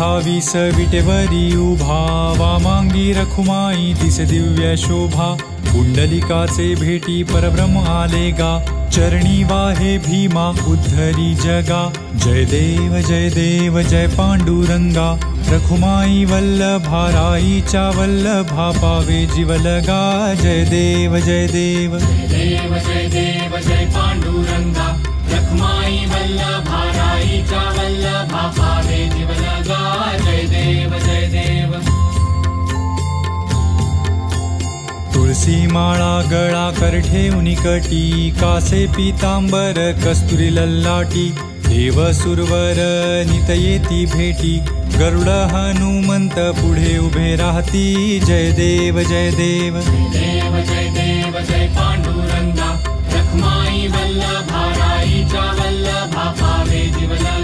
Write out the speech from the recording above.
28 विटेवरी उभा, वामांगी रखुमाई दिसे दिव्य शोभा। कुंडलिकाचे भेटी परब्रह्म आले गा, चरणी वाहे भीमा उद्धरी जगा। जय देव जय पांडुरंगा, रखुमाई वल्लभा राईच्या वल्लभा पावे जीवलगा। जय देव जय देव जय पांडुरंगा, रखुमाई वल्लभा राईच्या वल्लभा पावे जीवलगा। जय देव जय देव। तुळसी माळा गळा कर ठेवून कटी, कासे पीतांबर कस्तुरी लल्लाटी। देव सुरवर नित येती भेटी, गरुड हनुमंत पुढे उभे राहती। जय देव जय देव जय पांडुरंगा, रखुमाई वल्लभा राईच्या वल्लभा पावे जीवलगा।